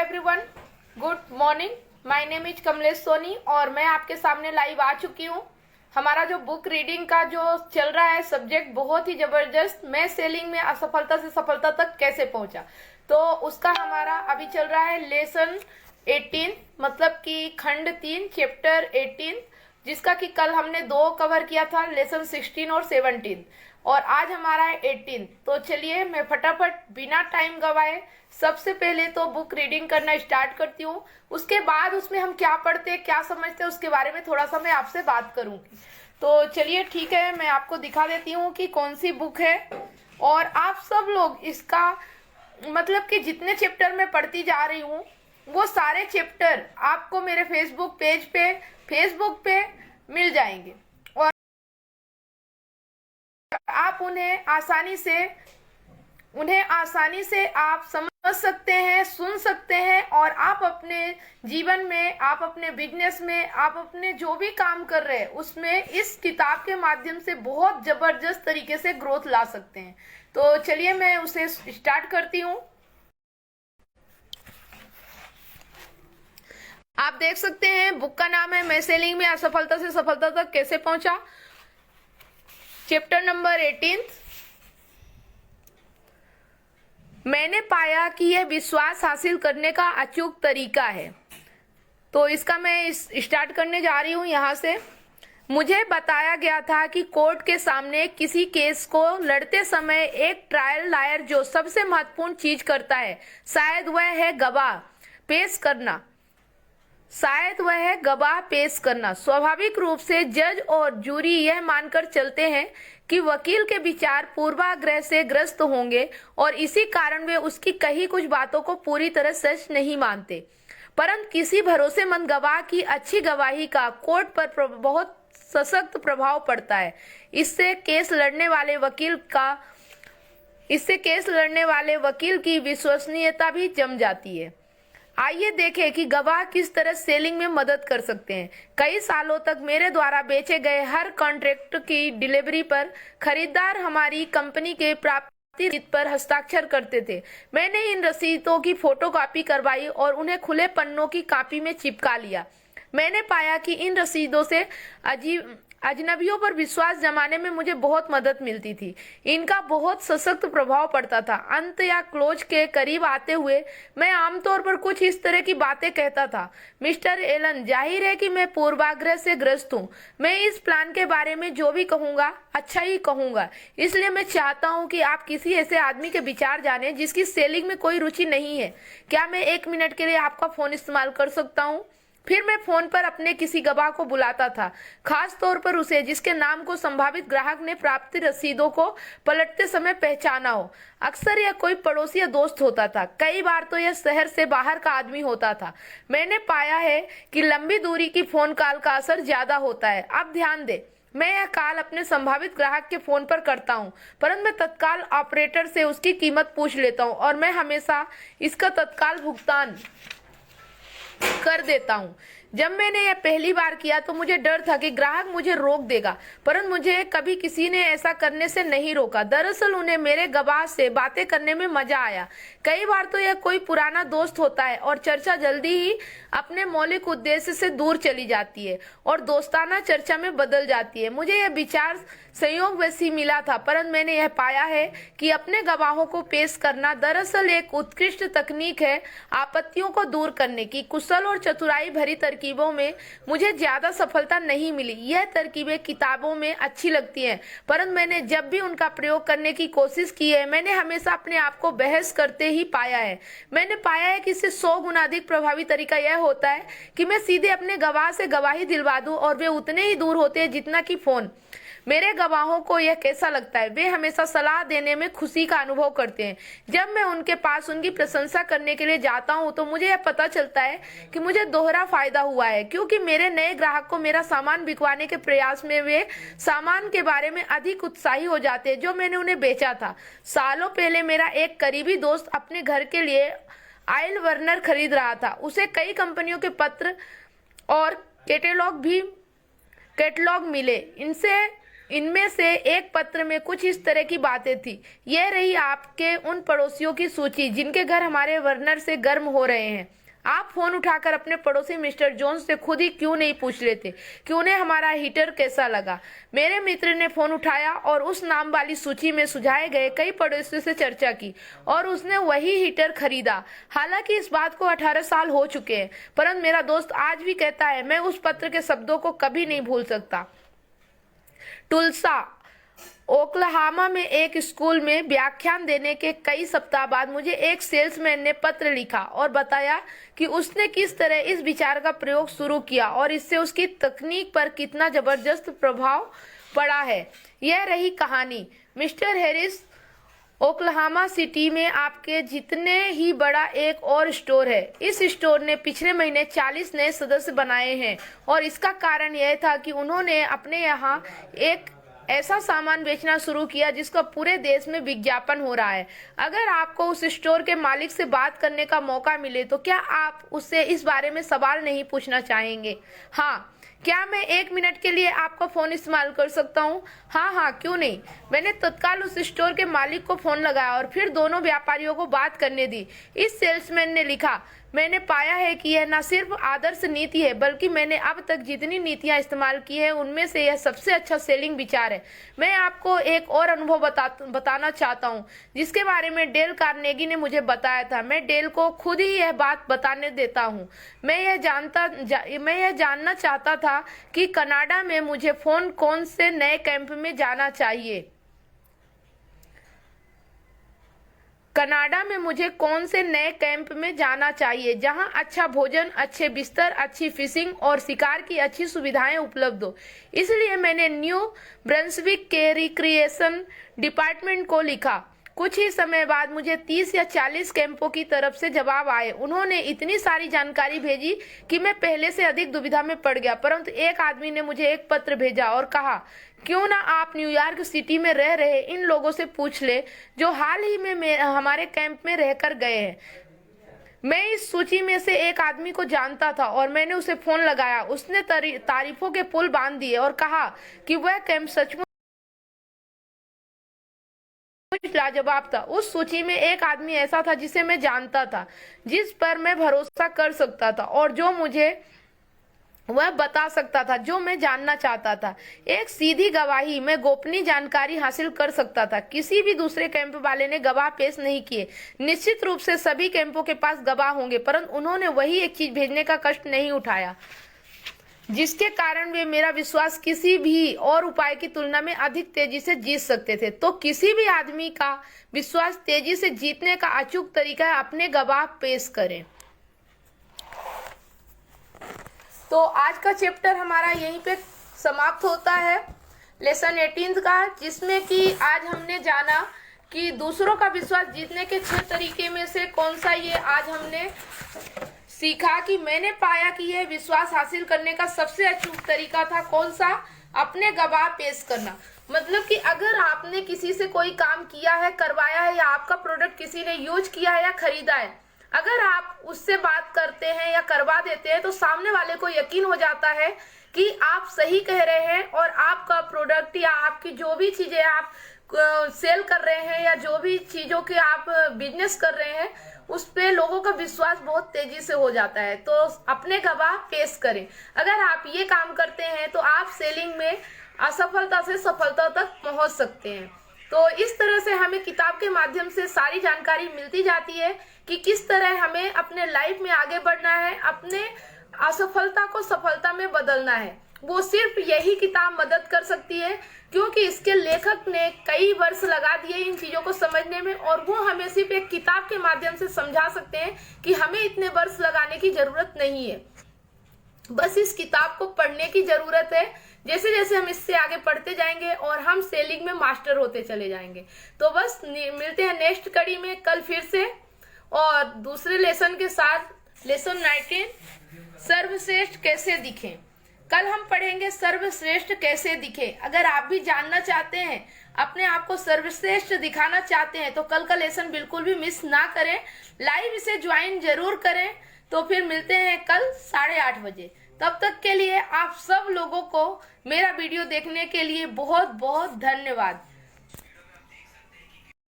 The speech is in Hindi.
Everyone, good morning. My name is Kamlesh Soni और मैं आपके सामने लाइव आ चुकी हूँ। हमारा जो बुक रीडिंग का जो चल रहा है सब्जेक्ट बहुत ही जबरदस्त, मैं सेलिंग में असफलता से सफलता तक कैसे पहुंचा, तो उसका हमारा अभी चल रहा है लेसन 18, मतलब कि खंड 3 चैप्टर 18, जिसका कि कल हमने 2 कवर किया था, लेसन 16 और 17, और आज हमारा है 18। तो चलिए मैं फटाफट बिना टाइम गवाए सबसे पहले तो बुक रीडिंग करना स्टार्ट करती हूँ। उसके बाद उसमें हम क्या पढ़ते हैं, क्या समझते हैं, उसके बारे में थोड़ा सा मैं आपसे बात करूंगी। तो चलिए ठीक है, मैं आपको दिखा देती हूँ कि कौन सी बुक है। और आप सब लोग इसका मतलब कि जितने चैप्टर मैं पढ़ती जा रही हूँ वो सारे चैप्टर आपको मेरे फेसबुक पे मिल जाएंगे और आप उन्हें आसानी से आप समझ सकते हैं, सुन सकते हैं, और आप अपने जीवन में, आप अपने बिजनेस में, आप अपने जो भी काम कर रहे हैं उसमें इस किताब के माध्यम से बहुत जबरदस्त तरीके से ग्रोथ ला सकते हैं। तो चलिए मैं उसे स्टार्ट करती हूँ। आप देख सकते हैं बुक का नाम है मैं सेलिंग में असफलता से सफलता तक कैसे पहुंचा, चैप्टर नंबर 18। मैंने पाया कि यह विश्वास हासिल करने का अचूक तरीका है। तो इसका मैं स्टार्ट करने जा रही हूं यहां से। मुझे बताया गया था कि कोर्ट के सामने किसी केस को लड़ते समय एक ट्रायल लॉयर जो सबसे महत्वपूर्ण चीज करता है शायद वह है गवाह पेश करना। स्वाभाविक रूप से जज और जूरी यह मानकर चलते हैं कि वकील के विचार पूर्वाग्रह से ग्रस्त होंगे और इसी कारण वे उसकी कही कुछ बातों को पूरी तरह सच नहीं मानते। परंतु किसी भरोसेमंद गवाह की अच्छी गवाही का कोर्ट पर बहुत सशक्त प्रभाव पड़ता है। इससे केस लड़ने वाले वकील की विश्वसनीयता भी जम जाती है। आइए देखें कि गवाह किस तरह सेलिंग में मदद कर सकते हैं। कई सालों तक मेरे द्वारा बेचे गए हर कॉन्ट्रैक्ट की डिलीवरी पर खरीदार हमारी कंपनी के प्राप्ति रसीद पर हस्ताक्षर करते थे। मैंने इन रसीदों की फोटोकॉपी करवाई और उन्हें खुले पन्नों की कॉपी में चिपका लिया। मैंने पाया कि इन रसीदों से अजनबियों पर विश्वास जमाने में मुझे बहुत मदद मिलती थी। इनका बहुत सशक्त प्रभाव पड़ता था। अंत या क्लोज के करीब आते हुए मैं आमतौर पर कुछ इस तरह की बातें कहता था। मिस्टर एलन, जाहिर है कि मैं पूर्वाग्रह से ग्रस्त हूँ। मैं इस प्लान के बारे में जो भी कहूंगा अच्छा ही कहूंगा, इसलिए मैं चाहता हूँ कि आप किसी ऐसे आदमी के विचार जाने जिसकी सेलिंग में कोई रुचि नहीं है। क्या मैं 1 मिनट के लिए आपका फोन इस्तेमाल कर सकता हूँ? फिर मैं फोन पर अपने किसी गवाह को बुलाता था, खास तौर पर उसे जिसके नाम को संभावित ग्राहक ने प्राप्ति रसीदों को पलटते समय पहचाना हो। अक्सर यह कोई पड़ोसी या दोस्त होता था, कई बार तो यह शहर से बाहर का आदमी होता था। मैंने पाया है कि लंबी दूरी की फोन कॉल का असर ज्यादा होता है। अब ध्यान दे, मैं यह कॉल अपने संभावित ग्राहक के फोन पर करता हूं, परंतु मैं तत्काल ऑपरेटर से उसकी कीमत पूछ लेता हूं और मैं हमेशा इसका तत्काल भुगतान कर देता हूं। जब मैंने यह पहली बार किया तो मुझे डर था कि ग्राहक मुझे रोक देगा, परंतु मुझे कभी किसी ने ऐसा करने से नहीं रोका। दरअसल उन्हें मेरे गवाह से बातें करने में मजा आया। कई बार तो यह कोई पुराना दोस्त होता है और चर्चा जल्दी ही अपने मौलिक उद्देश्य से दूर चली जाती है और दोस्ताना चर्चा में बदल जाती है। मुझे यह विचार संयोग वैसी मिला था, परंतु मैंने यह पाया है कि अपने गवाहों को पेश करना दरअसल एक उत्कृष्ट तकनीक है आपत्तियों को दूर करने की। कुशल और चतुराई भरी तरकीबों में मुझे ज्यादा सफलता नहीं मिली। यह तरकीबें किताबों में अच्छी लगती हैं, परंतु मैंने जब भी उनका प्रयोग करने की कोशिश की है मैंने हमेशा अपने आप को बहस करते ही पाया है। मैंने पाया है कि इससे 100 गुना अधिक प्रभावी तरीका यह होता है कि मैं सीधे अपने गवाह से गवाही दिलवा दूं और वे उतने ही दूर होते हैं जितना कि फोन। मेरे गवाहों को यह कैसा लगता है? वे हमेशा सलाह देने में खुशी का अनुभव करते हैं। जब मैं उनके पास उनकी प्रशंसा करने के लिए जाता हूं तो मुझे यह पता चलता है कि मुझे दोहरा फायदा हुआ है, क्योंकि मेरे नए ग्राहक को मेरा सामान बिकवाने के प्रयास में वे सामान के बारे में अधिक उत्साही हो जाते हैं जो मैंने उन्हें बेचा था। सालों पहले मेरा एक करीबी दोस्त अपने घर के लिए आयल वर्नर खरीद रहा था। उसे कई कंपनियों के पत्र और कैटलॉग मिले। इनसे इनमें से एक पत्र में कुछ इस तरह की बातें थी। यह रही आपके उन पड़ोसियों की सूची जिनके घर हमारे बर्नर से गर्म हो रहे हैं। आप फोन उठाकर अपने पड़ोसी मिस्टर जोन्स से खुद ही क्यों नहीं पूछ लेते कि उन्हें हमारा हीटर कैसा लगा। मेरे मित्र ने फोन उठाया और उस नाम वाली सूची में सुझाए गए कई पड़ोसियों से चर्चा की और उसने वही हीटर खरीदा। हालांकि इस बात को 18 साल हो चुके हैं, परंतु मेरा दोस्त आज भी कहता है मैं उस पत्र के शब्दों को कभी नहीं भूल सकता। टुल्सा, ओक्लाहामा में एक स्कूल में व्याख्यान देने के कई सप्ताह बाद मुझे एक सेल्समैन ने पत्र लिखा और बताया कि उसने किस तरह इस विचार का प्रयोग शुरू किया और इससे उसकी तकनीक पर कितना जबरदस्त प्रभाव पड़ा है। यह रही कहानी। मिस्टर हैरिस, ओक्लाहामा सिटी में आपके जितने ही बड़ा एक और स्टोर है। इस स्टोर ने पिछले महीने 40 नए सदस्य बनाए हैं और इसका कारण यह था कि उन्होंने अपने यहाँ एक ऐसा सामान बेचना शुरू किया जिसका पूरे देश में विज्ञापन हो रहा है। अगर आपको उस स्टोर के मालिक से बात करने का मौका मिले तो क्या आप उससे इस बारे में सवाल नहीं पूछना चाहेंगे? हाँ, क्या मैं 1 मिनट के लिए आपका फोन इस्तेमाल कर सकता हूँ? हाँ, क्यों नहीं। मैंने तत्काल उस स्टोर के मालिक को फोन लगाया और फिर दोनों व्यापारियों को बात करने दी। इस सेल्समैन ने लिखा, मैंने पाया है कि यह न सिर्फ आदर्श नीति है बल्कि मैंने अब तक जितनी नीतियां इस्तेमाल की है उनमें से यह सबसे अच्छा सेलिंग विचार है। मैं आपको एक और अनुभव बताना चाहता हूं जिसके बारे में डेल कार्नेगी ने मुझे बताया था। मैं डेल को खुद ही यह बात बताने देता हूं। मैं यह जानना चाहता था कि कनाडा में मुझे कौन से नए कैंप में जाना चाहिए। कनाडा में मुझे कौन से नए कैंप में जाना चाहिए जहां अच्छा भोजन, अच्छे बिस्तर, अच्छी फिशिंग और शिकार की अच्छी सुविधाएं उपलब्ध हो। इसलिए मैंने न्यू ब्रंसविक के रिक्रिएशन डिपार्टमेंट को लिखा। कुछ ही समय बाद मुझे 30 या 40 कैंपों की तरफ से जवाब आए। उन्होंने इतनी सारी जानकारी भेजी कि मैं पहले से अधिक दुविधा में पड़ गया, परंतु एक आदमी ने मुझे एक पत्र भेजा और कहा, क्यों ना आप न्यूयॉर्क सिटी में रह रहे इन लोगों से पूछ ले जो हाल ही में हमारे कैंप में रहकर गए हैं। मैं इस सूची में से एक आदमी को जानता था और मैंने उसे फोन लगाया। उसने तारीफों के पुल बांध दिए और कहा कि वह कैंप सचमुच लाजवाब था। उस सूची में एक आदमी ऐसा था जिसे मैं जानता था, जिस पर मैं भरोसा कर सकता था और जो मुझे वह बता सकता था जो मैं जानना चाहता था। एक सीधी गवाही, मैं गोपनीय जानकारी हासिल कर सकता था। किसी भी दूसरे कैंप वाले ने गवाह पेश नहीं किए। निश्चित रूप से सभी कैंपों के पास गवाह होंगे, परंतु उन्होंने वही एक चीज भेजने का कष्ट नहीं उठाया जिसके कारण वे मेरा विश्वास किसी भी और उपाय की तुलना में अधिक तेजी से जीत सकते थे। तो किसी भी आदमी का विश्वास तेजी से जीतने का अचूक तरीका है अपने गवाह पेश करें। तो आज का चैप्टर हमारा यहीं पे समाप्त होता है, लेसन 18 का, जिसमें कि आज हमने जाना कि दूसरों का विश्वास जीतने के 6 तरीके में से कौन सा ये आज हमने सीखा कि मैंने पाया कि यह विश्वास हासिल करने का सबसे अचूक तरीका था कौन सा, अपने गवाह पेश करना। मतलब कि अगर आपने किसी से कोई काम किया है, करवाया है, या आपका प्रोडक्ट किसी ने यूज किया है या खरीदा है, अगर आप उससे बात करते हैं या करवा देते हैं तो सामने वाले को यकीन हो जाता है कि आप सही कह रहे हैं और आपका प्रोडक्ट या आपकी जो भी चीजें आप सेल कर रहे हैं या जो भी चीजों के आप बिजनेस कर रहे हैं उस पे लोगों का विश्वास बहुत तेजी से हो जाता है। तो अपने गवाह पेश करें। अगर आप ये काम करते हैं तो आप सेलिंग में असफलता से सफलता तक पहुंच सकते हैं। तो इस तरह से हमें किताब के माध्यम से सारी जानकारी मिलती जाती है कि किस तरह हमें अपने लाइफ में आगे बढ़ना है, अपने असफलता को सफलता में बदलना है। वो सिर्फ यही किताब मदद कर सकती है क्योंकि इसके लेखक ने कई वर्ष लगा दिए इन चीजों को समझने में और वो हमें सिर्फ एक किताब के माध्यम से समझा सकते हैं कि हमें इतने वर्ष लगाने की जरूरत नहीं है, बस इस किताब को पढ़ने की जरूरत है। जैसे जैसे हम इससे आगे पढ़ते जाएंगे और हम सेलिंग में मास्टर होते चले जाएंगे। तो बस मिलते हैं नेक्स्ट कड़ी में कल फिर से और दूसरे लेसन के साथ, लेसन 19, सर्वश्रेष्ठ कैसे दिखें। कल हम पढ़ेंगे सर्वश्रेष्ठ कैसे दिखे। अगर आप भी जानना चाहते हैं, अपने आप को सर्वश्रेष्ठ दिखाना चाहते हैं तो कल का लेसन बिल्कुल भी मिस ना करें, लाइव इसे ज्वाइन जरूर करें। तो फिर मिलते हैं कल 8:30 बजे। तब तक के लिए आप सब लोगों को मेरा वीडियो देखने के लिए बहुत बहुत धन्यवाद।